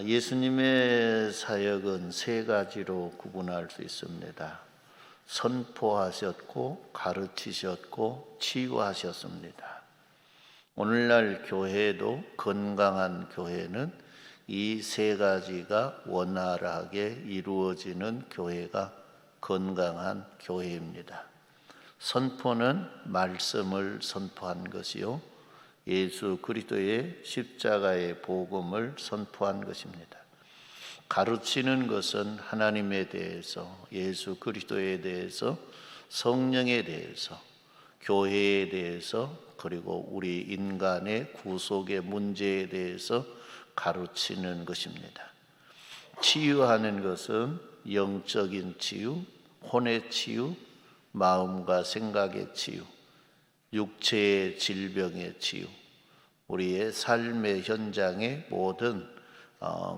예수님의 사역은 세 가지로 구분할 수 있습니다. 선포하셨고, 가르치셨고, 치유하셨습니다. 오늘날 교회도, 건강한 교회는 이 세 가지가 원활하게 이루어지는 교회가 건강한 교회입니다. 선포는 말씀을 선포한 것이요, 예수 그리스도의 십자가의 복음을 선포한 것입니다. 가르치는 것은 하나님에 대해서, 예수 그리스도에 대해서, 성령에 대해서, 교회에 대해서, 그리고 우리 인간의 구속의 문제에 대해서 가르치는 것입니다. 치유하는 것은 영적인 치유, 혼의 치유, 마음과 생각의 치유, 육체의 질병의 치유, 우리의 삶의 현장의 모든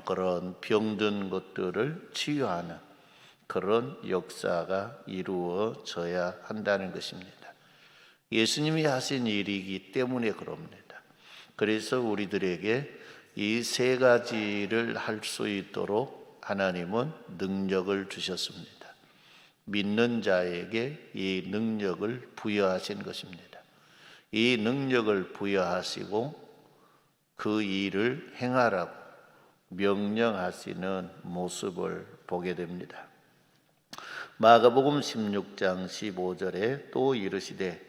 그런 병든 것들을 치유하는 그런 역사가 이루어져야 한다는 것입니다. 예수님이 하신 일이기 때문에 그럽니다. 그래서 우리들에게 이 세 가지를 할 수 있도록 하나님은 능력을 주셨습니다. 믿는 자에게 이 능력을 부여하신 것입니다. 이 능력을 부여하시고 그 일을 행하라고 명령하시는 모습을 보게 됩니다. 마가복음 16장 15절에 또 이르시되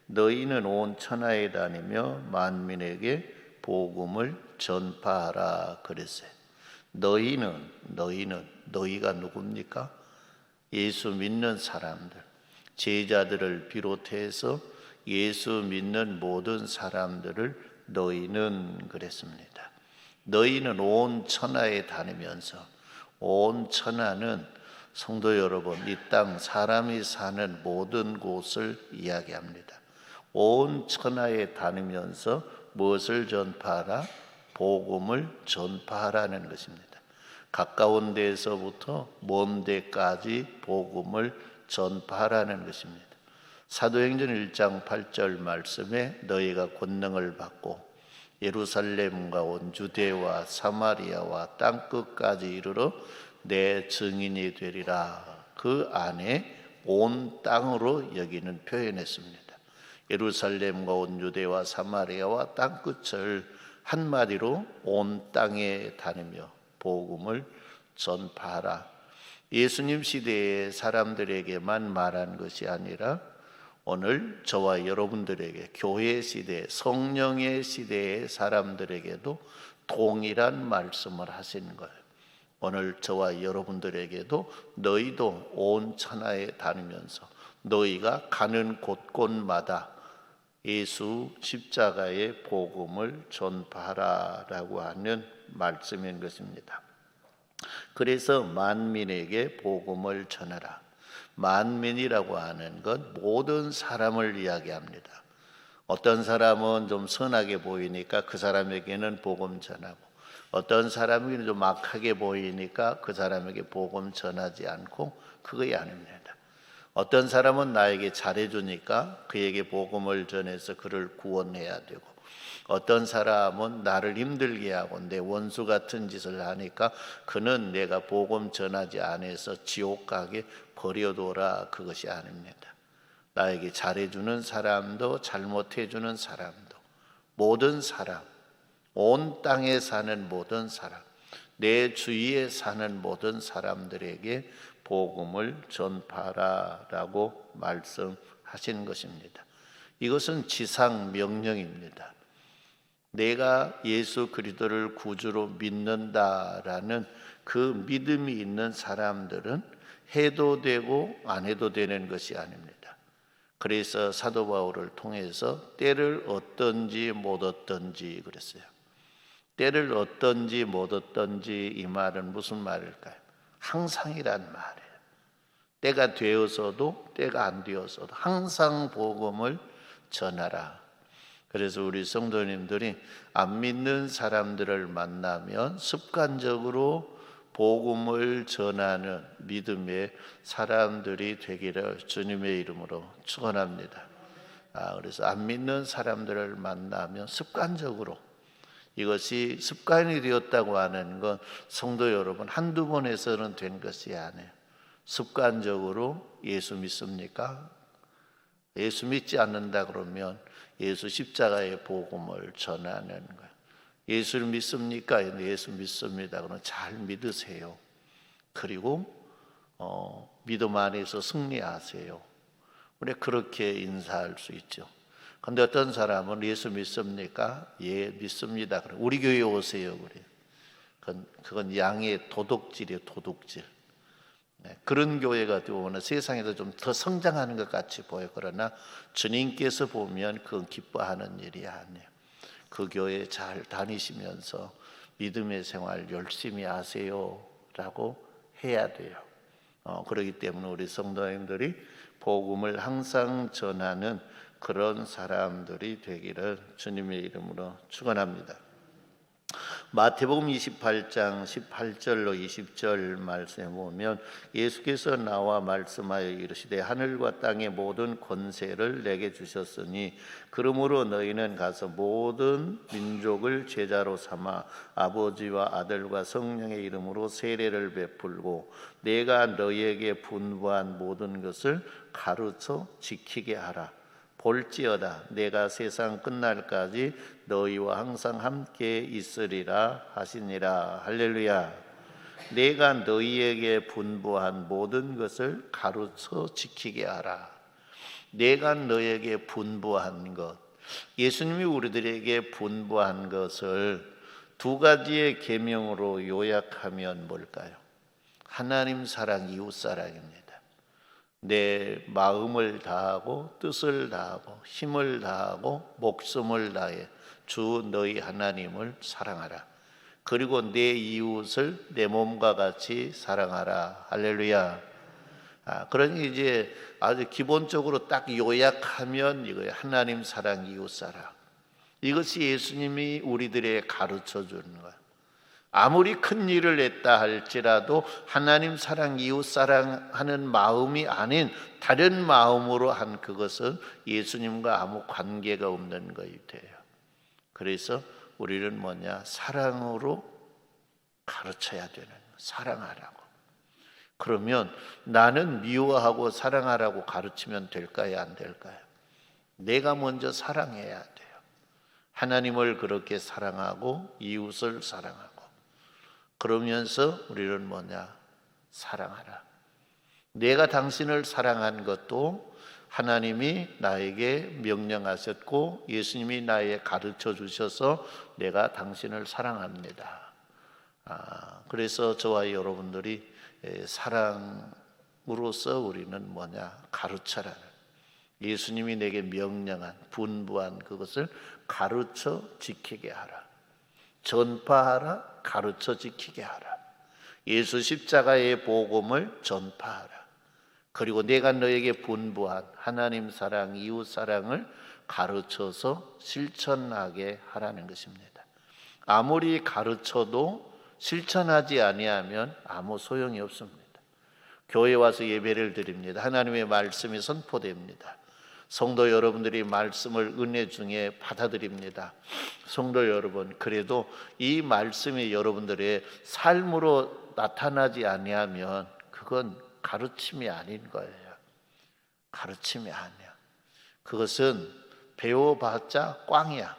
너희는 온 천하에 다니며 만민에게 복음을 전파하라 그랬어요. 너희가 누굽니까? 예수 믿는 사람들, 제자들을 비롯해서 예수 믿는 모든 사람들을 너희는 그랬습니다. 너희는 온 천하에 다니면서, 온 천하는 성도 여러분, 이 땅 사람이 사는 모든 곳을 이야기합니다. 온 천하에 다니면서 무엇을 전파하라? 복음을 전파하라는 것입니다. 가까운 데에서부터 먼 데까지 복음을 전파하라는 것입니다. 사도행전 1장 8절 말씀에 너희가 권능을 받고 예루살렘과 온 유대와 사마리아와 땅끝까지 이르러 내 증인이 되리라. 그 안에 온 땅으로 여기는 표현했습니다. 예루살렘과 온 유대와 사마리아와 땅끝을 한마디로 온 땅에 다니며 복음을 전파하라. 예수님 시대의 사람들에게만 말한 것이 아니라 오늘 저와 여러분들에게, 교회 시대, 성령의 시대의 사람들에게도 동일한 말씀을 하시는 거예요. 오늘 저와 여러분들에게도 너희도 온 천하에 다니면서 너희가 가는 곳곳마다 예수 십자가의 복음을 전파하라라고 하는 말씀인 것입니다. 그래서 만민에게 복음을 전하라. 만민이라고 하는 건 모든 사람을 이야기합니다. 어떤 사람은 좀 선하게 보이니까 그 사람에게는 복음 전하고, 어떤 사람에게는 좀 악하게 보이니까 그 사람에게 복음 전하지 않고, 그것이 아닙니다. 어떤 사람은 나에게 잘해주니까 그에게 복음을 전해서 그를 구원해야 되고, 어떤 사람은 나를 힘들게 하고 내 원수 같은 짓을 하니까 그는 내가 복음 전하지 않아서 지옥 가게 버려둬라. 그것이 아닙니다. 나에게 잘해주는 사람도 잘못해주는 사람도, 모든 사람, 온 땅에 사는 모든 사람, 내 주위에 사는 모든 사람들에게 복음을 전파하라라고 말씀하신 것입니다. 이것은 지상 명령입니다. 내가 예수 그리스도를 구주로 믿는다라는 그 믿음이 있는 사람들은 해도 되고 안 해도 되는 것이 아닙니다. 그래서 사도 바울을 통해서 때를 얻든지 못 얻든지 그랬어요. 때를 얻든지 못 얻든지, 이 말은 무슨 말일까요? 항상이란 말이에요. 때가 되어서도 때가 안 되어서도 항상 복음을 전하라. 그래서 우리 성도님들이 안 믿는 사람들을 만나면 습관적으로 복음을 전하는 믿음의 사람들이 되기를 주님의 이름으로 축원합니다. 그래서 안 믿는 사람들을 만나면 습관적으로 이것이 습관이 되었다고 하는 건 성도 여러분, 한두 번 해서는 된 것이 아니에요. 습관적으로 예수 믿습니까? 예수 믿지 않는다 그러면 예수 십자가의 복음을 전하는 거예요. 예수를 믿습니까? 예수 믿습니다. 그러면 잘 믿으세요. 그리고 믿음 안에서 승리하세요. 우리 그렇게 인사할 수 있죠. 근데 어떤 사람은 예수 믿습니까? 예, 믿습니다. 그래. 우리 교회 오세요. 그래. 그건 양의 도둑질이에요, 도둑질. 네, 그런 교회가 되면 세상에서 좀 더 성장하는 것 같이 보여. 그러나 주님께서 보면 그건 기뻐하는 일이 아니에요. 그 교회 잘 다니시면서 믿음의 생활 열심히 하세요라고 해야 돼요. 그렇기 때문에 우리 성도님들이 복음을 항상 전하는 그런 사람들이 되기를 주님의 이름으로 축원합니다. 마태복음 28장 18절로 20절 말씀에 보면 예수께서 나와 말씀하여 이르시되 하늘과 땅의 모든 권세를 내게 주셨으니 그러므로 너희는 가서 모든 민족을 제자로 삼아 아버지와 아들과 성령의 이름으로 세례를 베풀고 내가 너희에게 분부한 모든 것을 가르쳐 지키게 하라. 볼지어다 내가 세상 끝날까지 너희와 항상 함께 있으리라 하시니라. 할렐루야. 내가 너희에게 분부한 모든 것을 가르쳐 지키게 하라. 내가 너희에게 분부한 것, 예수님이 우리들에게 분부한 것을 두 가지의 계명으로 요약하면 뭘까요? 하나님 사랑, 이웃 사랑입니다. 내 마음을 다하고 뜻을 다하고 힘을 다하고 목숨을 다해 주 너희 하나님을 사랑하라. 그리고 내 이웃을 내 몸과 같이 사랑하라. 할렐루야. 그러니 이제 아주 기본적으로 딱 요약하면 이거예요. 하나님 사랑, 이웃 사랑. 이것이 예수님이 우리들에게 가르쳐 주는 거예요. 아무리 큰 일을 했다 할지라도 하나님 사랑, 이웃 사랑하는 마음이 아닌 다른 마음으로 한 그것은 예수님과 아무 관계가 없는 것이 돼요. 그래서 우리는 사랑으로 가르쳐야 되는 거예요. 사랑하라고. 그러면 나는 미워하고 사랑하라고 가르치면 될까요? 안 될까요? 내가 먼저 사랑해야 돼요. 하나님을 그렇게 사랑하고 이웃을 사랑하고 그러면서 우리는 사랑하라. 내가 당신을 사랑한 것도 하나님이 나에게 명령하셨고 예수님이 나에게 가르쳐 주셔서 내가 당신을 사랑합니다. 그래서 저와 여러분들이 사랑으로서 우리는 가르쳐라는 예수님이 내게 명령한 분부한 그것을 가르쳐 지키게 하라. 전파하라. 가르쳐 지키게 하라. 예수 십자가의 복음을 전파하라. 그리고 내가 너에게 분부한 하나님 사랑, 이웃 사랑을 가르쳐서 실천하게 하라는 것입니다. 아무리 가르쳐도 실천하지 아니하면 아무 소용이 없습니다. 교회 와서 예배를 드립니다. 하나님의 말씀이 선포됩니다. 성도 여러분들이 말씀을 은혜 중에 받아들입니다. 성도 여러분, 그래도 이 말씀이 여러분들의 삶으로 나타나지 아니하면 그건 가르침이 아닌 거예요. 가르침이 아니야. 그것은 배워봤자 꽝이야.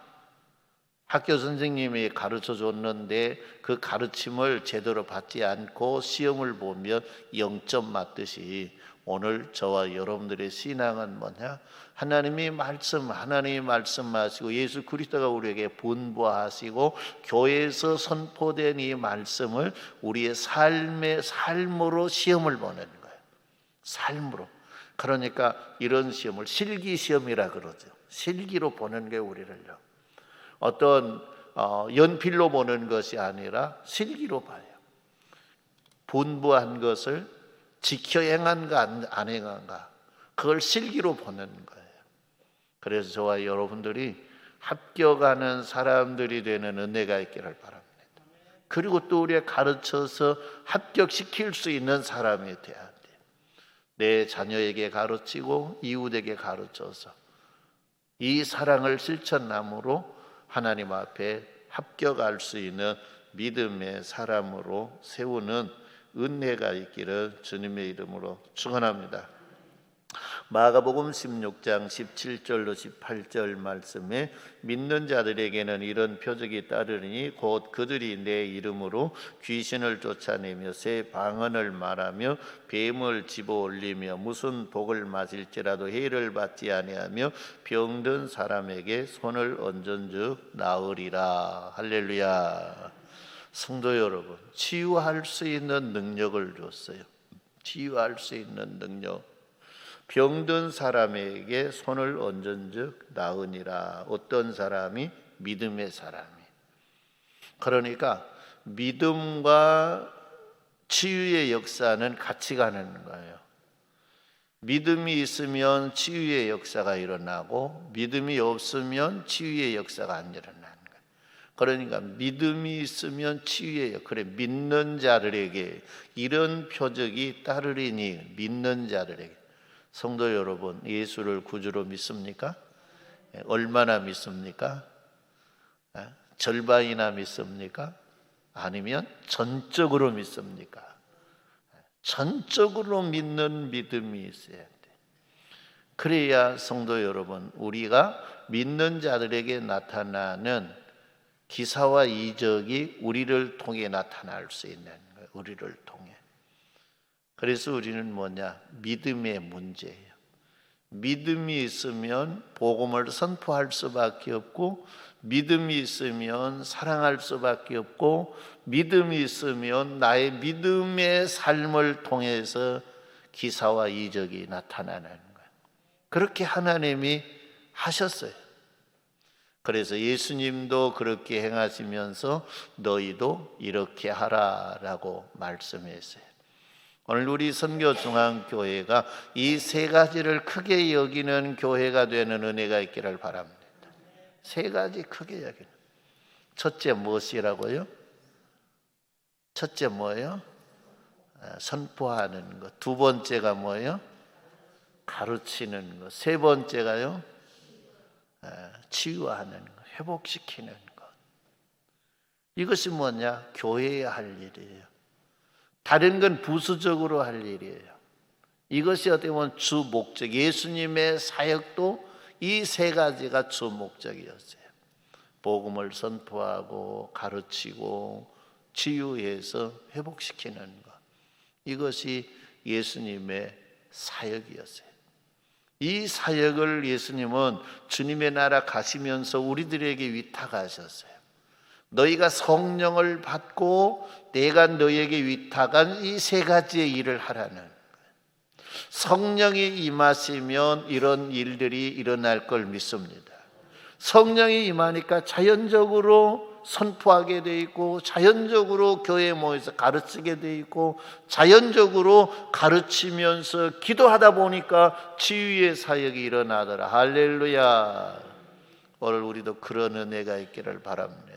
학교 선생님이 가르쳐 줬는데 그 가르침을 제대로 받지 않고 시험을 보면 0점 맞듯이 오늘 저와 여러분들의 신앙은 하나님이 말씀하시고 예수 그리스도가 우리에게 분부하시고 교회에서 선포된 이 말씀을 우리의 삶으로 시험을 보내는 거예요. 삶으로. 그러니까 이런 시험을 실기시험이라 그러죠. 실기로 보는 게 우리를요. 어떤 연필로 보는 것이 아니라 실기로 봐요. 분부한 것을 지켜 행한가 안 행한가 그걸 실기로 보는 거예요. 그래서 저와 여러분들이 합격하는 사람들이 되는 은혜가 있기를 바랍니다. 그리고 또 우리가 가르쳐서 합격시킬 수 있는 사람이 돼야 돼요. 내 자녀에게 가르치고 이웃에게 가르쳐서 이 사랑을 실천함으로 하나님 앞에 합격할 수 있는 믿음의 사람으로 세우는 은혜가 있기를 주님의 이름으로 축원합니다. 마가복음 16장 17절로 18절 말씀에 믿는 자들에게는 이런 표적이 따르니 곧 그들이 내 이름으로 귀신을 쫓아내며 새 방언을 말하며 뱀을 집어올리며 무슨 복을 맞을지라도 해를 받지 아니하며 병든 사람에게 손을 얹은즉 나으리라. 할렐루야. 성도 여러분, 치유할 수 있는 능력을 줬어요. 치유할 수 있는 능력. 병든 사람에게 손을 얹은즉 나으니라. 어떤 사람이? 믿음의 사람이. 그러니까 믿음과 치유의 역사는 같이 가는 거예요. 믿음이 있으면 치유의 역사가 일어나고 믿음이 없으면 치유의 역사가 안 일어나는 거예요. 그러니까 믿음이 있으면 치유예요. 그래, 믿는 자들에게 이런 표적이 따르리니. 믿는 자들에게. 성도 여러분, 예수를 구주로 믿습니까? 얼마나 믿습니까? 절반이나 믿습니까? 아니면 전적으로 믿습니까? 전적으로 믿는 믿음이 있어야 돼. 그래야 성도 여러분, 우리가 믿는 자들에게 나타나는 기사와 이적이 우리를 통해 나타날 수 있는 거예요. 우리를 통해. 그래서 우리는 뭐냐? 믿음의 문제예요. 믿음이 있으면 복음을 선포할 수밖에 없고, 믿음이 있으면 사랑할 수밖에 없고, 믿음이 있으면 나의 믿음의 삶을 통해서 기사와 이적이 나타나는 거예요. 그렇게 하나님이 하셨어요. 그래서 예수님도 그렇게 행하시면서 너희도 이렇게 하라라고 말씀했어요. 오늘 우리 선교중앙교회가 이 세 가지를 크게 여기는 교회가 되는 은혜가 있기를 바랍니다. 세 가지 크게 여기는. 첫째 무엇이라고요? 첫째 뭐예요? 선포하는 것. 두 번째가 뭐예요? 가르치는 것. 세 번째가요? 치유하는 것, 회복시키는 것. 이것이 뭐냐? 교회에 할 일이에요. 다른 건 부수적으로 할 일이에요. 이것이 어떻게 보면 주 목적, 예수님의 사역도 이 세 가지가 주 목적이었어요. 복음을 선포하고 가르치고 치유해서 회복시키는 것. 이것이 예수님의 사역이었어요. 이 사역을 예수님은 주님의 나라 가시면서 우리들에게 위탁하셨어요. 너희가 성령을 받고 내가 너희에게 위탁한 이 세 가지의 일을 하라는 거예요. 성령이 임하시면 이런 일들이 일어날 걸 믿습니다. 성령이 임하니까 자연적으로 선포하게 돼 있고, 자연적으로 교회에 모여서 가르치게 돼 있고, 자연적으로 가르치면서 기도하다 보니까 치유의 사역이 일어나더라. 할렐루야. 오늘 우리도 그런 은혜가 있기를 바랍니다.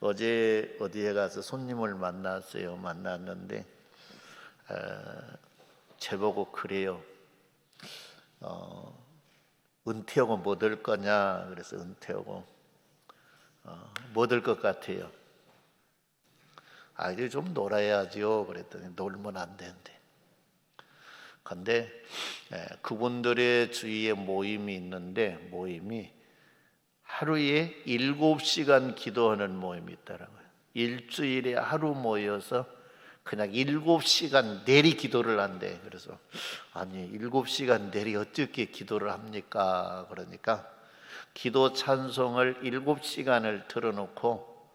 어제 어디에 가서 손님을 만났어요. 만났는데 제보고 그래요. 은퇴하고 뭐 될 거냐? 그래서 은퇴하고 뭐 될 것 같아요? 이제 좀 놀아야지요. 그랬더니 놀면 안 되는데. 근데 그분들의 주위에 모임이 있는데, 모임이 하루에 7시간 기도하는 모임이 있더라고요. 일주일에 하루 모여서 그냥 7시간 내리 기도를 한대. 그래서 아니 7시간 내리 어떻게 기도를 합니까? 그러니까 기도 찬송을 7시간을 틀어놓고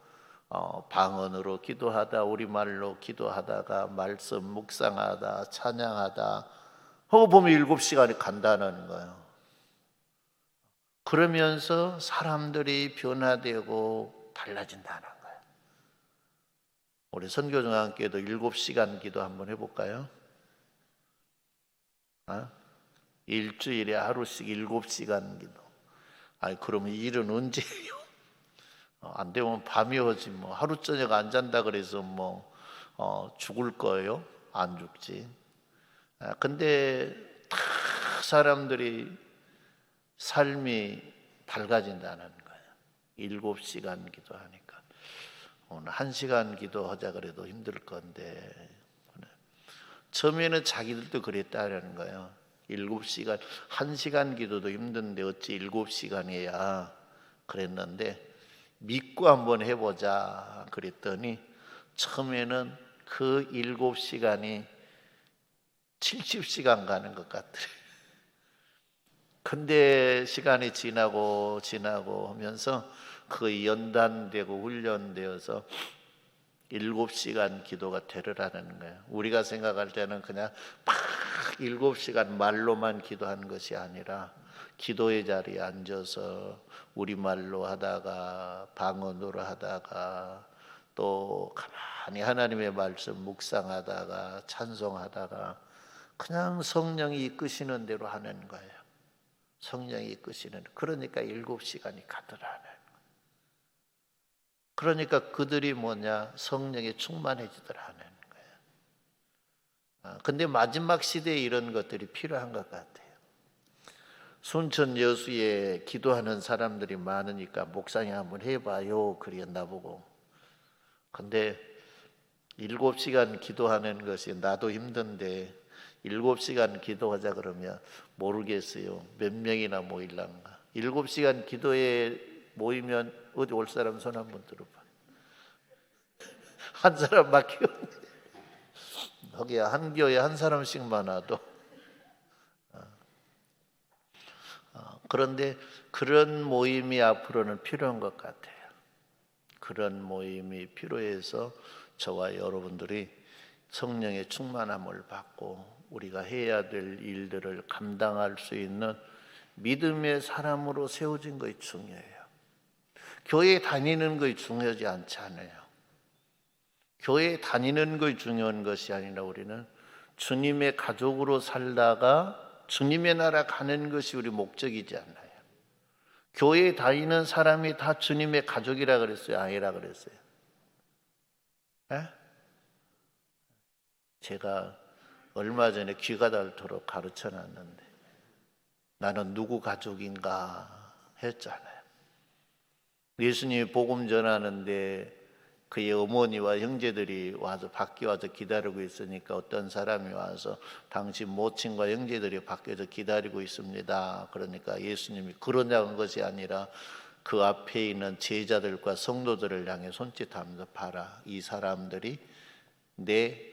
방언으로 기도하다, 우리말로 기도하다가 말씀 묵상하다, 찬양하다 하고 보면 7시간이 간다는 거예요. 그러면서 사람들이 변화되고 달라진다는 거예요. 우리 선교중앙교회도 7시간 기도 한번 해볼까요? 일주일에 하루씩 7시간 기도. 그러면 일은 언제 해요? 안 되면 밤이 오지 뭐. 하루 저녁 안 잔다 그래서 죽을 거예요? 안 죽지. 근데 다 사람들이 삶이 밝아진다는 거예요. 7시간 기도하니까 오늘 1시간 기도하자 그래도 힘들 건데, 처음에는 자기들도 그랬다는 거예요. 7시간, 1시간 기도도 힘든데 어찌 7시간이야 그랬는데, 믿고 한번 해보자 그랬더니 처음에는 그 7시간이 70시간 가는 것 같더래요. 근데 시간이 지나고 하면서 그 연단되고 훈련되어서 7시간 기도가 되려라는 거예요. 우리가 생각할 때는 그냥 막 7시간 말로만 기도하는 것이 아니라 기도의 자리에 앉아서 우리말로 하다가 방언으로 하다가 또 가만히 하나님의 말씀 묵상하다가 찬송하다가 그냥 성령이 이끄시는 대로 하는 거예요. 성령이 이끄시는, 그러니까 7시간이 가더라는 거예요. 그러니까 그들이 뭐냐, 성령에 충만해지더라는 거예요. 근데 마지막 시대에 이런 것들이 필요한 것 같아요. 순천 여수에 기도하는 사람들이 많으니까 목사님 한번 해봐요 그래 나보고. 근데 7시간 기도하는 것이 나도 힘든데 7시간 기도하자 그러면 모르겠어요. 몇 명이나 모일란가. 7시간 기도에 모이면 어디 올 사람 손 한번 들어봐. 한 사람밖에 없네. 거기야 한 교회 한 사람씩만 와도. 그런데 그런 모임이 앞으로는 필요한 것 같아요. 그런 모임이 필요해서 저와 여러분들이 성령의 충만함을 받고 우리가 해야 될 일들을 감당할 수 있는 믿음의 사람으로 세워진 것이 중요해요. 교회 다니는 것이 중요하지 않잖아요. 교회 다니는 것이 중요한 것이 아니라 우리는 주님의 가족으로 살다가 주님의 나라 가는 것이 우리 목적이지 않나요? 교회 다니는 사람이 다 주님의 가족이라 그랬어요? 아니라 그랬어요? 에? 제가 얼마 전에 귀가 닳도록 가르쳐 놨는데 나는 누구 가족인가 했잖아요. 예수님이 복음 전하는데 그의 어머니와 형제들이 와서 밖에 와서 기다리고 있으니까 어떤 사람이 와서 당신 모친과 형제들이 밖에서 기다리고 있습니다. 그러니까 예수님이 그러냐는 것이 아니라 그 앞에 있는 제자들과 성도들을 향해 손짓하면서 봐라, 이 사람들이 내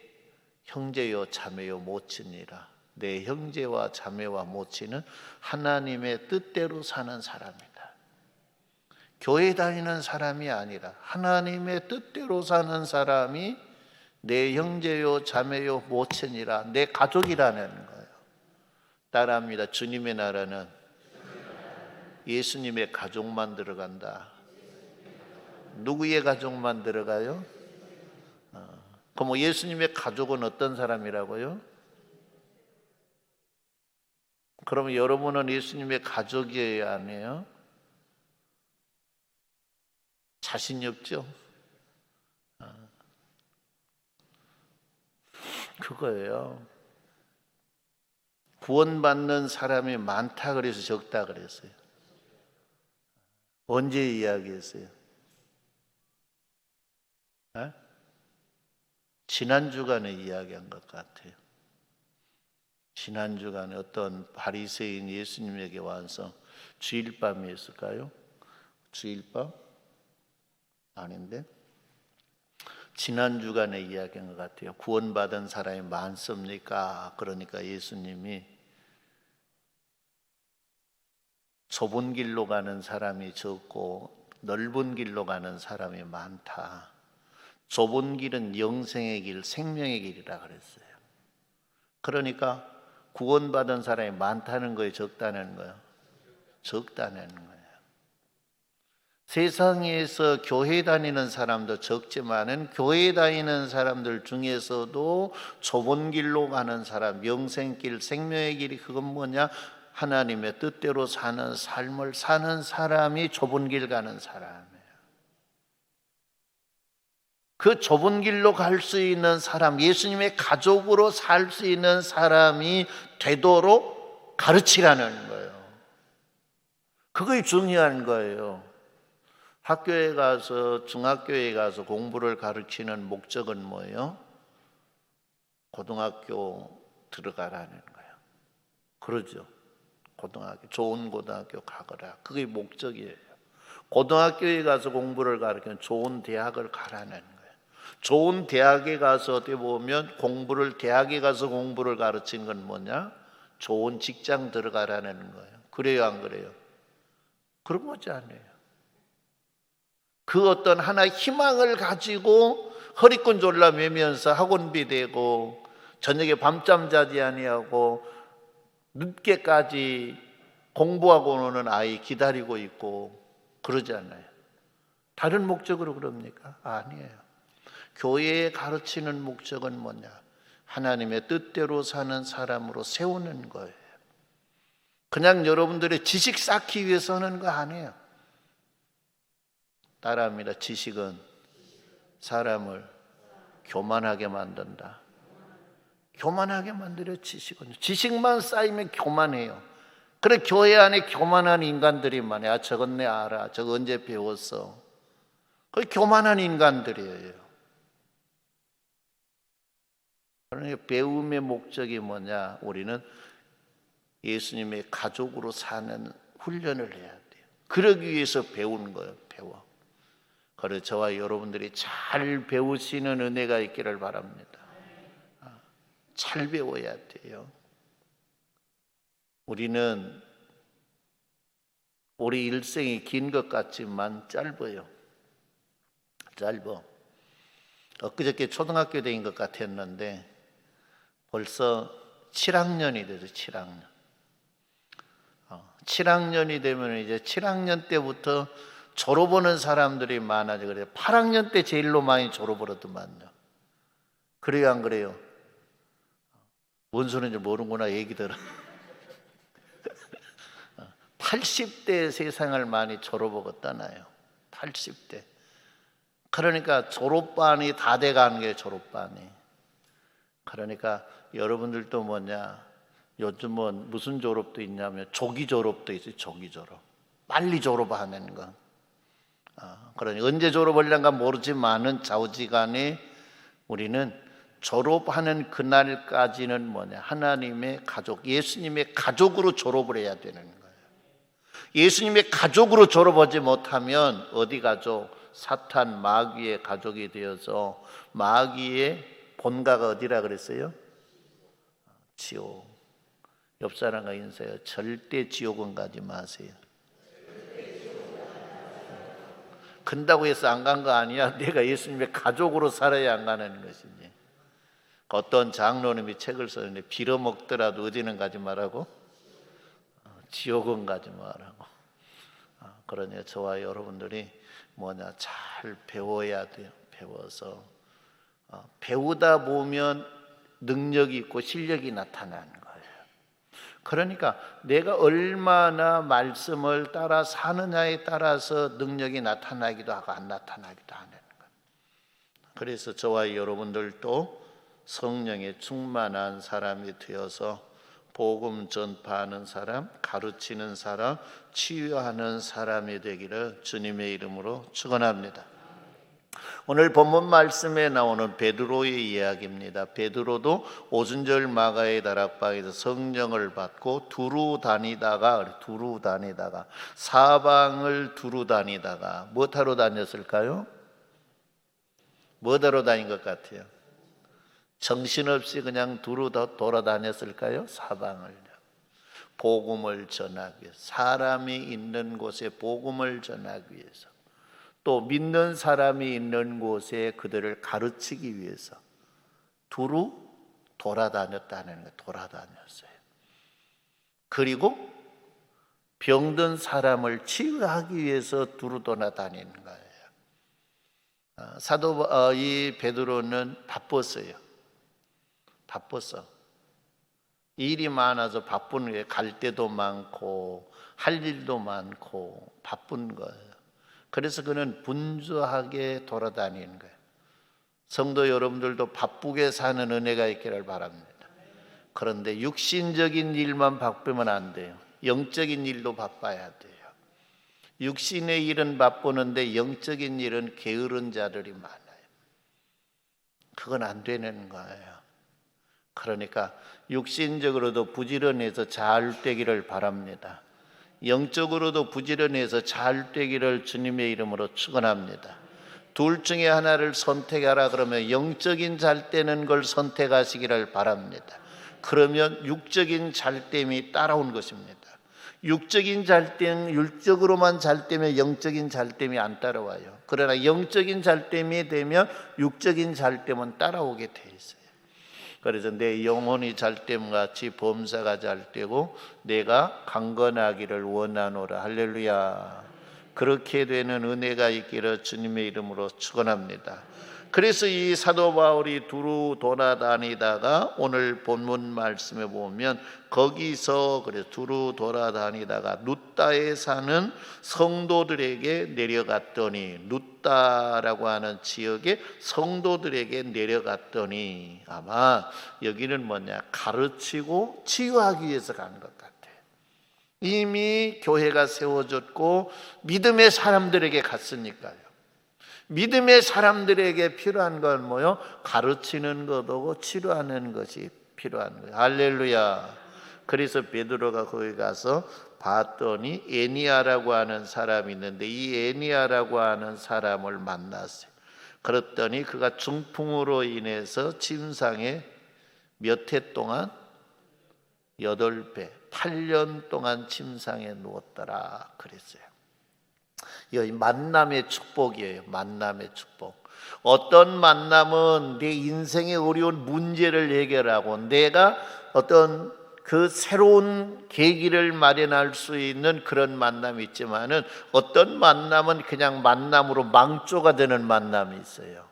형제요 자매요 모친이라. 내 형제와 자매와 모친은 하나님의 뜻대로 사는 사람이다. 교회 다니는 사람이 아니라 하나님의 뜻대로 사는 사람이 내 형제요 자매요 모친이라, 내 가족이라는 거예요. 따라합니다. 주님의 나라는 예수님의 가족만 들어간다. 누구의 가족만 들어가요? 그럼 예수님의 가족은 어떤 사람이라고요? 그러면 여러분은 예수님의 가족이에요, 아니에요? 자신이 없죠? 그거예요. 구원받는 사람이 많다 그래서 적다 그랬어요. 언제 이야기했어요? 지난 주간에 이야기한 것 같아요. 지난 주간에 어떤 바리새인 예수님에게 와서 주일밤이었을까요? 주일밤? 아닌데? 지난 주간에 이야기한 것 같아요. 구원받은 사람이 많습니까? 그러니까 예수님이 좁은 길로 가는 사람이 적고 넓은 길로 가는 사람이 많다. 좁은 길은 영생의 길, 생명의 길이라 그랬어요. 그러니까 구원받은 사람이 많다는 거예요, 적다는 거예요? 적다는 거예요. 세상에서 교회 다니는 사람도 적지만은 교회 다니는 사람들 중에서도 좁은 길로 가는 사람, 영생길, 생명의 길이 그건 뭐냐? 하나님의 뜻대로 사는 삶을 사는 사람이 좁은 길 가는 사람이에요. 그 좁은 길로 갈 수 있는 사람, 예수님의 가족으로 살 수 있는 사람이 되도록 가르치라는 거예요. 그게 중요한 거예요. 학교에 가서 중학교에 가서 공부를 가르치는 목적은 뭐예요? 고등학교 들어가라는 거예요. 그러죠. 고등학교, 좋은 고등학교 가거라. 그게 목적이에요. 고등학교에 가서 공부를 가르치면 좋은 대학을 가라는 거예요. 좋은 대학에 가서 어떻게 보면 대학에 가서 공부를 가르치는 건 뭐냐? 좋은 직장 들어가라는 거예요. 그래요, 안 그래요? 그런 거지 않아요. 그 어떤 하나 희망을 가지고 허리끈 졸라매면서 학원비 대고 저녁에 밤잠 자지 아니하고 늦게까지 공부하고 오는 아이 기다리고 있고 그러지 않아요. 다른 목적으로 그럽니까? 아니에요. 교회에 가르치는 목적은 뭐냐? 하나님의 뜻대로 사는 사람으로 세우는 거예요. 그냥 여러분들의 지식 쌓기 위해서 하는 거 아니에요. 따라합니다. 지식은 사람을 교만하게 만든다. 교만하게 만들어 지식은. 지식만 쌓이면 교만해요. 그래 교회 안에 교만한 인간들이 많아요. 저건 내 알아. 저거 언제 배웠어. 그 교만한 인간들이에요. 그러니까 배움의 목적이 뭐냐? 우리는 예수님의 가족으로 사는 훈련을 해야 돼요. 그러기 위해서 배우는 거예요. 배워. 그래서 저와 여러분들이 잘 배우시는 은혜가 있기를 바랍니다. 잘 배워야 돼요. 우리는 우리 일생이 긴 것 같지만 짧아요. 짧아. 엊그저께 초등학교 다닌 것 같았는데 벌써 7학년이 돼서 7학년. 7학년이 되면 이제 7학년 때부터 졸업하는 사람들이 많아져. 그래요. 8학년 때 제일로 많이 졸업을 하더만요. 그래요, 안 그래요? 뭔 소리인지 모르는구나 얘기 들어. 80대 세상을 많이 졸업하겠다나요. 80대. 그러니까 졸업반이 다 돼가는 게 졸업반이. 그러니까 여러분들도 뭐냐, 요즘은 무슨 졸업도 있냐면 조기 졸업도 있어요. 조기 졸업. 빨리 졸업하는 거. 그러니 언제 졸업하려는가 모르지만은 좌우지간에 우리는 졸업하는 그날까지는 뭐냐, 하나님의 가족, 예수님의 가족으로 졸업을 해야 되는 거예요. 예수님의 가족으로 졸업하지 못하면 어디 가족? 사탄 마귀의 가족이 되어서 마귀의 본가가 어디라 그랬어요? 지옥. 옆 사람과 인사해요. 절대 지옥은 가지 마세요. 간다고 해서 안 간 거 아니야. 내가 예수님의 가족으로 살아야 안 가는 것이지. 어떤 장로님이 책을 썼는데 빌어먹더라도 어디는 가지 말라고? 지옥은 가지 말라고. 그러니 저와 여러분들이 뭐냐, 잘 배워야 돼요. 배워서 배우다 보면 능력이 있고 실력이 나타나는 거예요. 그러니까 내가 얼마나 말씀을 따라 사느냐에 따라서 능력이 나타나기도 하고 안 나타나기도 하는 거예요. 그래서 저와 여러분들도 성령에 충만한 사람이 되어서 복음 전파하는 사람, 가르치는 사람, 치유하는 사람이 되기를 주님의 이름으로 축원합니다. 오늘 본문 말씀에 나오는 베드로의 이야기입니다. 베드로도 오순절 마가의 다락방에서 성령을 받고 두루 다니다가 사방을 두루 다니다가 무엇하러 다녔을까요? 무엇하러 다닌 것 같아요? 정신없이 그냥 두루 돌아다녔을까요? 사방을. 복음을 전하기 위해서, 사람이 있는 곳에 복음을 전하기 위해서, 또 믿는 사람이 있는 곳에 그들을 가르치기 위해서 두루 돌아다녔다는 거예요. 돌아다녔어요. 그리고 병든 사람을 치유하기 위해서 두루 돌아다니는 거예요. 이 베드로는 바빴어요. 바빴어. 일이 많아서 바쁜 게, 갈 데도 많고 할 일도 많고 바쁜 거예요. 그래서 그는 분주하게 돌아다니는 거예요. 성도 여러분들도 바쁘게 사는 은혜가 있기를 바랍니다. 그런데 육신적인 일만 바쁘면 안 돼요. 영적인 일도 바빠야 돼요. 육신의 일은 바쁘는데 영적인 일은 게으른 자들이 많아요. 그건 안 되는 거예요. 그러니까 육신적으로도 부지런해서 잘 되기를 바랍니다. 영적으로도 부지런해서 잘 되기를 주님의 이름으로 축원합니다. 둘 중에 하나를 선택하라 그러면 영적인 잘 되는 걸 선택하시기를 바랍니다. 그러면 육적인 잘됨이 따라온 것입니다. 육적인 잘됨, 율적으로만 잘되면 영적인 잘됨이 안 따라와요. 그러나 영적인 잘됨이 되면 육적인 잘됨은 따라오게 돼 있어요. 그래서 내 영혼이 잘됨 같이 범사가 잘되고 내가 강건하기를 원하노라. 할렐루야. 그렇게 되는 은혜가 있기를 주님의 이름으로 축원합니다. 그래서 이 사도 바울이 두루 돌아다니다가 오늘 본문 말씀에 보면 거기서 그래 두루 돌아다니다가 룻다에 사는 성도들에게 내려갔더니, 룻다라고 하는 지역의 성도들에게 내려갔더니, 아마 여기는 뭐냐, 가르치고 치유하기 위해서 가는 것 같아요. 이미 교회가 세워졌고 믿음의 사람들에게 갔으니까요. 믿음의 사람들에게 필요한 건 뭐요? 가르치는 것하고 치료하는 것이 필요한 거예요. 할렐루야. 그래서 베드로가 거기 가서 봤더니 에니아라고 하는 사람이 있는데 이 에니아라고 하는 사람을 만났어요. 그랬더니 그가 중풍으로 인해서 침상에 몇 해 동안 8배 8년 동안 침상에 누웠더라 그랬어요. 이 만남의 축복이에요. 만남의 축복. 어떤 만남은 내 인생의 어려운 문제를 해결하고 내가 어떤 그 새로운 계기를 마련할 수 있는 그런 만남이 있지만은 어떤 만남은 그냥 만남으로 망조가 되는 만남이 있어요.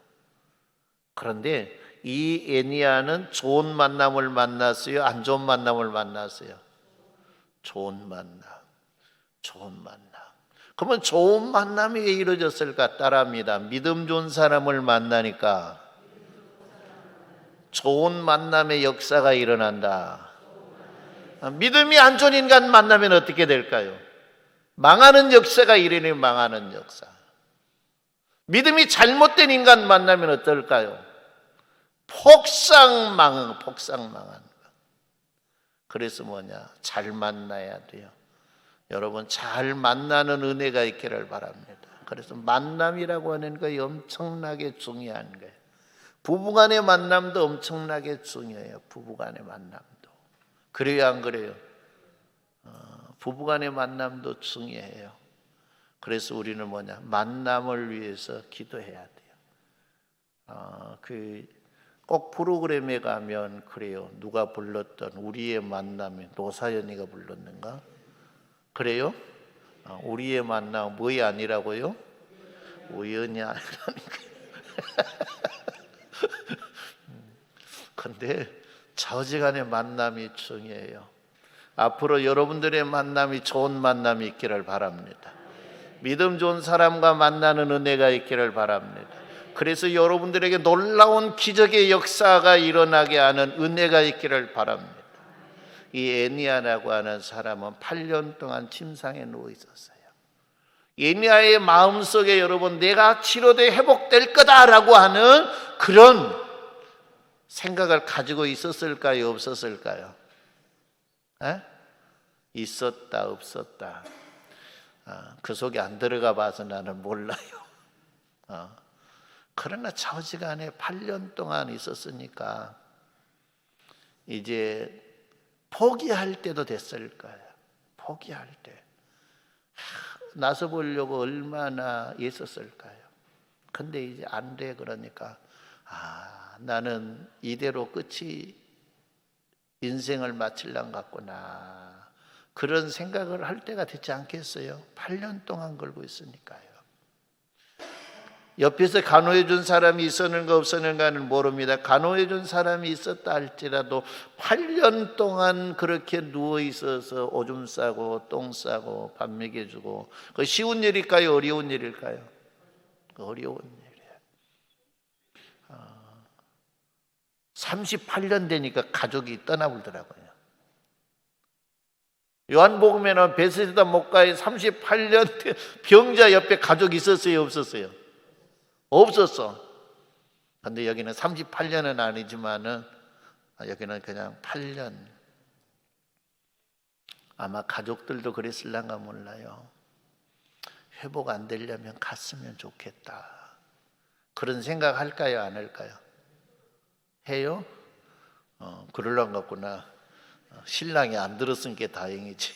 그런데 이 애니아는 좋은 만남을 만났어요? 안 좋은 만남을 만났어요? 좋은 만남. 좋은 만남. 그러면 좋은 만남이 왜 이루어졌을까? 따라합니다. 믿음 좋은 사람을 만나니까 좋은 만남의 역사가 일어난다. 믿음이 안 좋은 인간 만나면 어떻게 될까요? 망하는 역사가 일어나요. 망하는 역사. 믿음이 잘못된 인간 만나면 어떨까요? 폭삭 망한 거. 그래서 뭐냐? 잘 만나야 돼요. 여러분 잘 만나는 은혜가 있기를 바랍니다. 그래서 만남이라고 하는 것이 엄청나게 중요한 거예요. 부부간의 만남도 엄청나게 중요해요. 부부간의 만남도. 그래요, 안 그래요? 부부간의 만남도 중요해요. 그래서 우리는 뭐냐? 만남을 위해서 기도해야 돼요. 꼭 프로그램에 가면 그래요. 누가 불렀던 우리의 만남에 노사연이가 불렀는가? 그래요? 우리의 만남 뭐이 아니라고요? 우연이 아니라니까. 근데 좌우지간의 만남이 중요해요. 앞으로 여러분들의 만남이 좋은 만남이 있기를 바랍니다. 믿음 좋은 사람과 만나는 은혜가 있기를 바랍니다. 그래서 여러분들에게 놀라운 기적의 역사가 일어나게 하는 은혜가 있기를 바랍니다. 이 애니아라고 하는 사람은 8년 동안 침상에 누워 있었어요. 애니아의 마음속에 여러분 내가 치료돼 회복될 거다라고 하는 그런 생각을 가지고 있었을까요? 없었을까요? 있었다 없었다. 그 속에 안 들어가 봐서 나는 몰라요. 그러나 좌우지간에 8년 동안 있었으니까 이제 포기할 때도 됐을 거예요. 포기할 때. 나서 보려고 얼마나 있었을까요? 근데 이제 안 돼. 그러니까 나는 이대로 끝이 인생을 마칠란 같구나. 그런 생각을 할 때가 되지 않겠어요? 8년 동안 걸고 있으니까요. 옆에서 간호해 준 사람이 있었는가 없었는가는 모릅니다. 간호해 준 사람이 있었다 할지라도 8년 동안 그렇게 누워 있어서 오줌 싸고 똥 싸고 밥 먹여주고 그 쉬운 일일까요? 어려운 일일까요? 어려운 일이에요. 38년 되니까 가족이 떠나버리더라고요. 요한복음에는 베세다 목가에 38년 병자 옆에 가족이 있었어요, 없었어요? 없었어. 근데 여기는 38년은 아니지만은 여기는 그냥 8년. 아마 가족들도 그랬을란가 몰라요. 회복 안 되려면 갔으면 좋겠다. 그런 생각 할까요, 안 할까요? 해요? 그러려는 것 같구나. 신랑이 안 들었으니까 다행이지.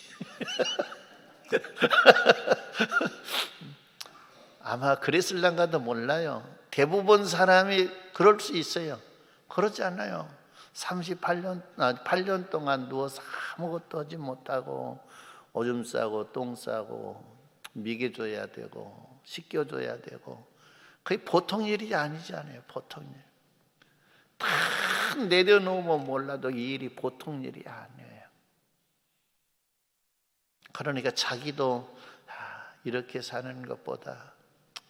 아마 그랬을란가도 몰라요. 대부분 사람이 그럴 수 있어요. 그렇지 않아요. 8년 동안 누워서 아무것도 하지 못하고 오줌 싸고 똥 싸고 먹여줘야 되고 씻겨줘야 되고, 그게 보통 일이 아니잖아요. 보통 일. 다 내려놓으면 몰라도 이 일이 보통 일이 아니에요. 그러니까 자기도 이렇게 사는 것보다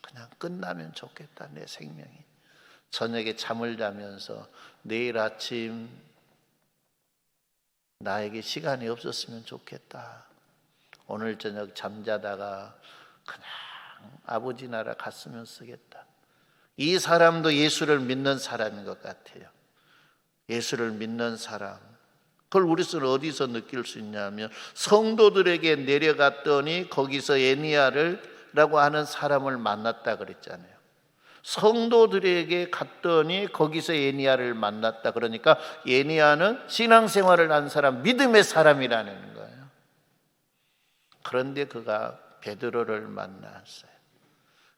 그냥 끝나면 좋겠다, 내 생명이. 저녁에 잠을 자면서 내일 아침 나에게 시간이 없었으면 좋겠다. 오늘 저녁 잠자다가 그냥 아버지 나라 갔으면 쓰겠다. 이 사람도 예수를 믿는 사람인 것 같아요. 예수를 믿는 사람. 그걸 우리는 어디서 느낄 수 있냐면, 성도들에게 내려갔더니 거기서 에니야라고 하는 사람을 만났다 그랬잖아요. 성도들에게 갔더니 거기서 에니야를 만났다. 그러니까 에니야는 신앙생활을 한 사람, 믿음의 사람이라는 거예요. 그런데 그가 베드로를 만났어요.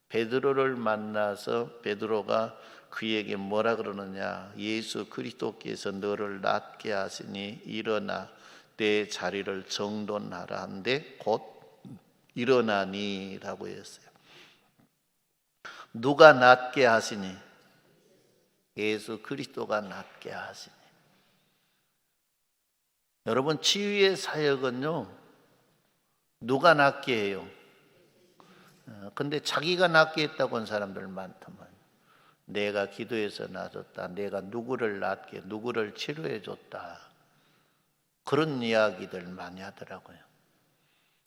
베드로를 만나서 베드로가 그에게 뭐라 그러느냐? 예수 그리스도께서 너를 낫게 하시니 일어나 내 자리를 정돈하라 한데 곧 일어나니라고 했어요. 누가 낫게 하시니? 예수 그리스도가 낫게 하시니. 여러분, 치유의 사역은요, 누가 낫게 해요? 근데 자기가 낫게 했다고 하는 사람들 많더만. 내가 기도해서 낫았다, 내가 누구를 낫게, 누구를 치료해 줬다, 그런 이야기들 많이 하더라고요.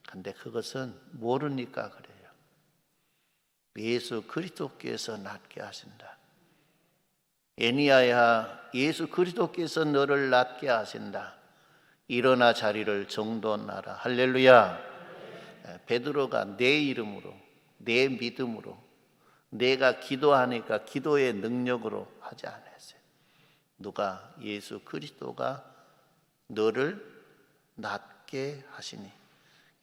근데 그것은 모르니까 그래요. 예수 그리스도께서 낫게 하신다. 에니야야, 예수 그리스도께서 너를 낫게 하신다. 일어나 자리를 정돈하라. 할렐루야. 베드로가 내 이름으로, 내 믿음으로, 내가 기도하니까 기도의 능력으로 하지 않았어요. 누가? 예수 그리스도가 너를 낫게 하시니.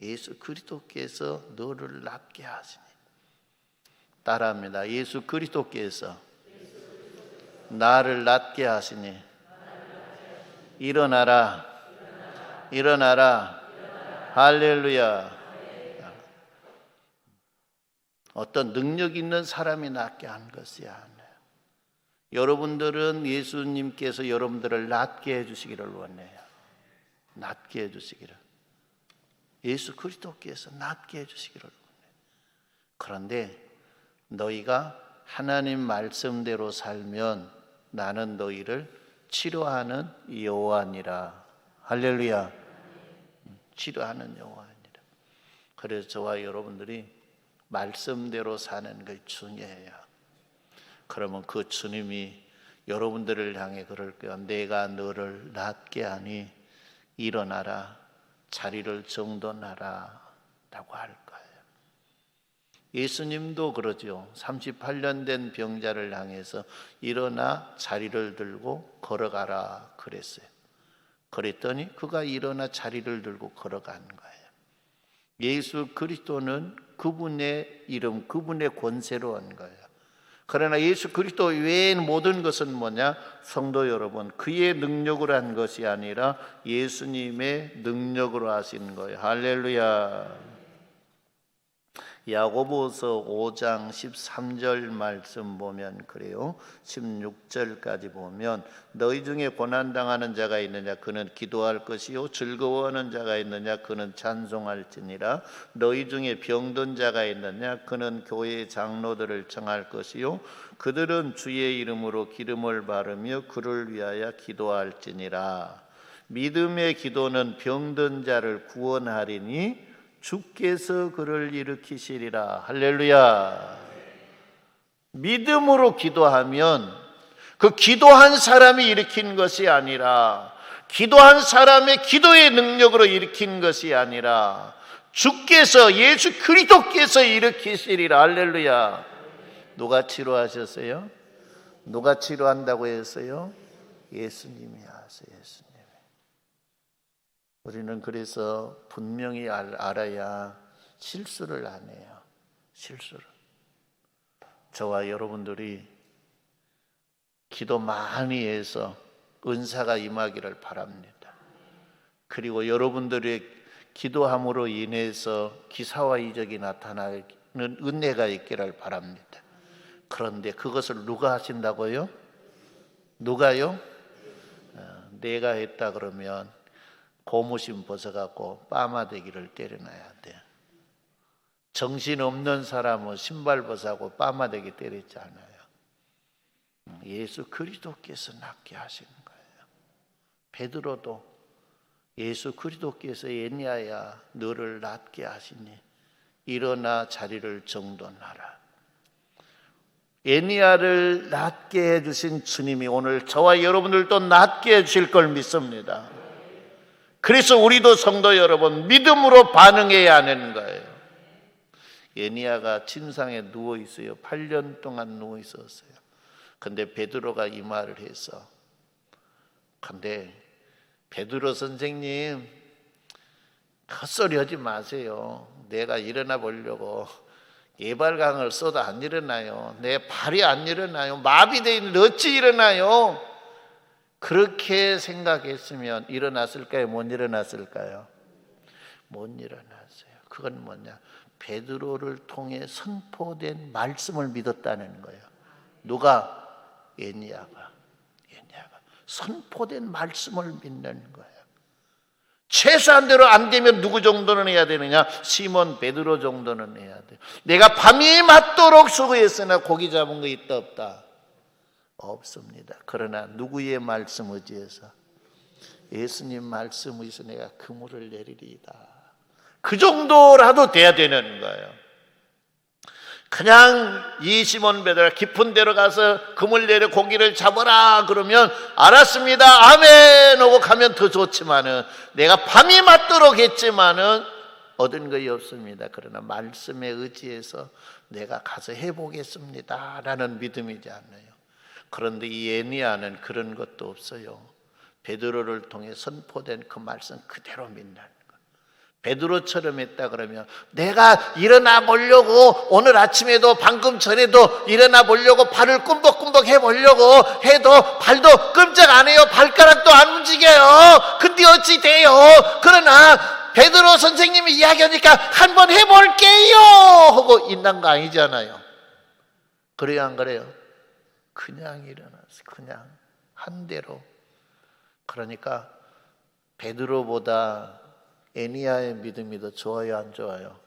예수 그리스도께서 너를 낫게 하시니. 따라합니다. 예수 그리스도께서 나를 낫게 하시니. 일어나라, 일어나라. 할렐루야. 어떤 능력 있는 사람이 낫게 한 것이 아니에요. 여러분들은 예수님께서 여러분들을 낫게 해주시기를 원해요. 낫게 해주시기를. 예수 그리스도께서 낫게 해주시기를 원해요. 그런데 너희가 하나님 말씀대로 살면 나는 너희를 치료하는 여호와니라. 할렐루야. 치료하는 여호와니라. 그래서 저와 여러분들이 말씀대로 사는 게 중요해요. 그러면 그 주님이 여러분들을 향해 그럴 거예요. 내가 너를 낫게 하니 일어나라, 자리를 정돈하라 라고 할 거예요. 예수님도 그러죠. 38년 된 병자를 향해서 일어나 자리를 들고 걸어가라 그랬어요. 그랬더니 그가 일어나 자리를 들고 걸어간 거예요. 예수 그리스도는 그분의 이름, 그분의 권세로 한 거예요. 그러나 예수 그리스도 외의 모든 것은 뭐냐? 성도 여러분, 그의 능력으로 한 것이 아니라 예수님의 능력으로 하신 거예요. 할렐루야. 야고보서 5장 13절 말씀 보면 그래요. 16절까지 보면 너희 중에 고난당하는 자가 있느냐 그는 기도할 것이요 즐거워하는 자가 있느냐 그는 찬송할지니라. 너희 중에 병든 자가 있느냐 그는 교회 장로들을 청할 것이요 그들은 주의 이름으로 기름을 바르며 그를 위하여 기도할지니라. 믿음의 기도는 병든 자를 구원하리니 주께서 그를 일으키시리라. 할렐루야. 믿음으로 기도하면 그 기도한 사람이 일으킨 것이 아니라, 기도한 사람의 기도의 능력으로 일으킨 것이 아니라 주께서, 예수 그리스도께서 일으키시리라. 할렐루야. 누가 치료하셨어요? 누가 치료한다고 했어요? 예수님이 하세요. 예수님. 우리는 그래서 분명히 알아야 실수를 안 해요. 실수를. 저와 여러분들이 기도 많이 해서 은사가 임하기를 바랍니다. 그리고 여러분들의 기도함으로 인해서 기사와 이적이 나타나는 은혜가 있기를 바랍니다. 그런데 그것을 누가 하신다고요? 누가요? 내가 했다 그러면 고무신 벗어갖고 빠마대기를 때려놔야 돼. 정신없는 사람은 신발 벗어하고 빠마대기 때리지 않아요. 예수 그리스도께서 낫게 하시는 거예요. 베드로도 예수 그리스도께서 애니야야 너를 낫게 하시니 일어나 자리를 정돈하라. 애니야를 낫게 해주신 주님이 오늘 저와 여러분들도 낫게 해주실 걸 믿습니다. 그래서 우리도 성도 여러분 믿음으로 반응해야 하는 거예요. 애니야가 침상에 누워 있어요. 8년 동안 누워 있었어요. 근데 베드로가 이 말을 해서, 근데 베드로 선생님 헛소리 하지 마세요. 내가 일어나 보려고 예발강을 써도 안 일어나요. 내 발이 안 일어나요. 마비되어 있는데 어찌 일어나요? 그렇게 생각했으면 일어났을까요? 못 일어났을까요? 못 일어났어요. 그건 뭐냐? 베드로를 통해 선포된 말씀을 믿었다는 거예요. 누가? 애니야가 선포된 말씀을 믿는 거예요. 최소한대로 안 되면 누구 정도는 해야 되느냐? 시몬 베드로 정도는 해야 돼요. 내가 밤이 맞도록 수고했으나 고기 잡은 거 있다 없다? 없습니다. 그러나 누구의 말씀 의지해서? 예수님 말씀 의지해서 내가 그물을 내리리이다. 그 정도라도 돼야 되는 거예요. 그냥 이 시몬 베드로가 깊은 데로 가서 그물 내려 고기를 잡아라 그러면 알았습니다 아멘 하고 가면 더 좋지만은, 내가 밤이 맞도록 했지만은 얻은 것이 없습니다. 그러나 말씀에 의지해서 내가 가서 해보겠습니다 라는 믿음이지 않나요? 그런데 이 애니야는 그런 것도 없어요. 베드로를 통해 선포된 그 말씀 그대로 믿는 거예요. 베드로처럼 했다 그러면, 내가 일어나 보려고 오늘 아침에도 방금 전에도 일어나 보려고 발을 꿈벅꿈벅 해보려고 해도 발도 끔찍 안 해요. 발가락도 안 움직여요. 근데 어찌 돼요? 그러나 베드로 선생님이 이야기하니까 한번 해볼게요 하고 있는 거 아니잖아요. 그래요 안 그래요? 그냥 일어났어. 그냥 한 대로. 그러니까 베드로보다 애니야의 믿음이 더 좋아요 안 좋아요?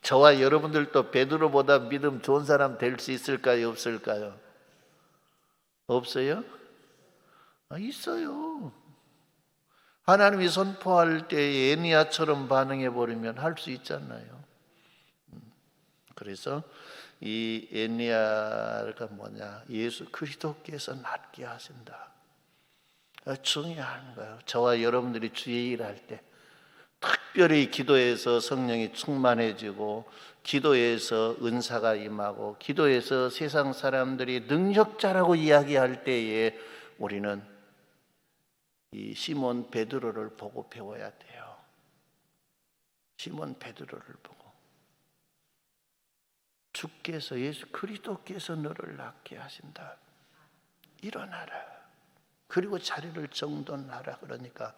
저와 여러분들도 베드로보다 믿음 좋은 사람 될 수 있을까요? 없을까요? 없어요? 있어요. 하나님이 선포할 때 애니야처럼 반응해 버리면 할 수 있잖아요. 그래서 이 애니야가 뭐냐? 예수 그리스도께서 낫게 하신다. 중요한 거예요. 저와 여러분들이 주의 일할 때 특별히 기도에서 성령이 충만해지고, 기도에서 은사가 임하고, 기도에서 세상 사람들이 능력자라고 이야기할 때에 우리는 이 시몬 베드로를 보고 배워야 돼요. 시몬 베드로를 보고, 주께서, 예수 그리스도께서 너를 낫게 하신다. 일어나라. 그리고 자리를 정돈하라. 그러니까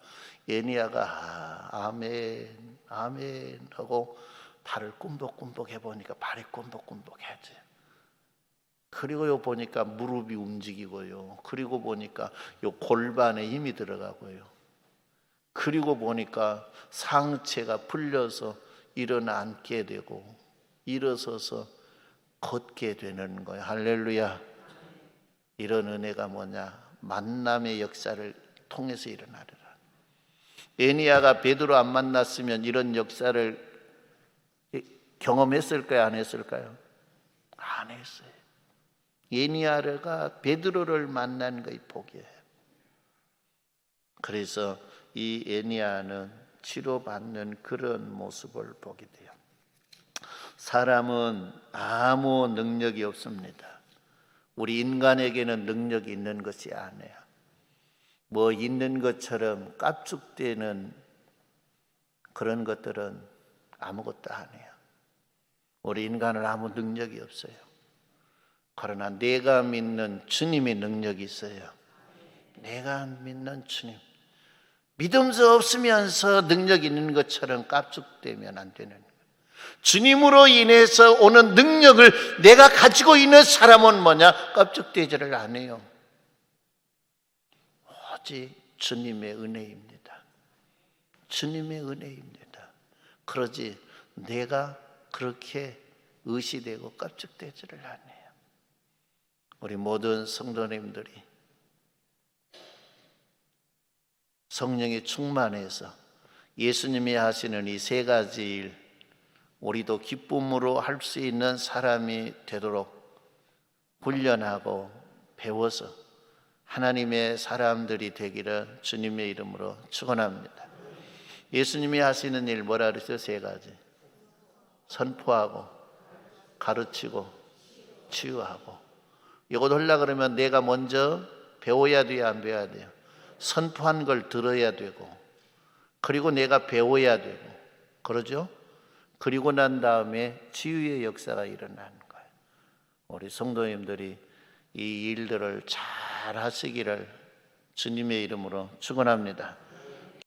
애니야가 아멘 아멘 하고 발을 꿈벅꿈벅 해보니까 발이 꿈벅꿈벅하지. 그리고 요 보니까 무릎이 움직이고요. 그리고 보니까 요 골반에 힘이 들어가고요. 그리고 보니까 상체가 풀려서 일어나 앉게 되고 일어서서 걷게 되는 거예요. 할렐루야. 이런 은혜가 뭐냐? 만남의 역사를 통해서 일어나리라. 에니야가 베드로 안 만났으면 이런 역사를 경험했을까요? 안 했을까요? 안 했어요. 에니야가 베드로를 만난 거의 복이에요. 그래서 이 에니야는 치료받는 그런 모습을 보게 돼요. 사람은 아무 능력이 없습니다. 우리 인간에게는 능력이 있는 것이 아니에요. 뭐 있는 것처럼 깝죽대는 그런 것들은 아무것도 아니에요. 우리 인간은 아무 능력이 없어요. 그러나 내가 믿는 주님의 능력이 있어요. 내가 믿는 주님. 믿음도 없으면서 능력 있는 것처럼 깝죽대면 안 되는 거예요. 주님으로 인해서 오는 능력을 내가 가지고 있는 사람은 뭐냐? 깝죽대지를 안 해요. 오직 주님의 은혜입니다. 주님의 은혜입니다. 그러지 내가 그렇게 의시되고 깝죽대지를 안 해요. 우리 모든 성도님들이 성령의 충만해서 예수님이 하시는 이 세 가지 일 우리도 기쁨으로 할 수 있는 사람이 되도록 훈련하고 배워서 하나님의 사람들이 되기를 주님의 이름으로 축원합니다. 예수님이 하시는 일 뭐라 그랬어요? 세 가지. 선포하고 가르치고 치유하고. 이것 하려고 그러면 내가 먼저 배워야 돼요? 안 배워야 돼요? 선포한 걸 들어야 되고, 그리고 내가 배워야 되고, 그러죠? 그리고 난 다음에 치유의 역사가 일어나는 거예요. 우리 성도님들이 이 일들을 잘 하시기를 주님의 이름으로 축원합니다.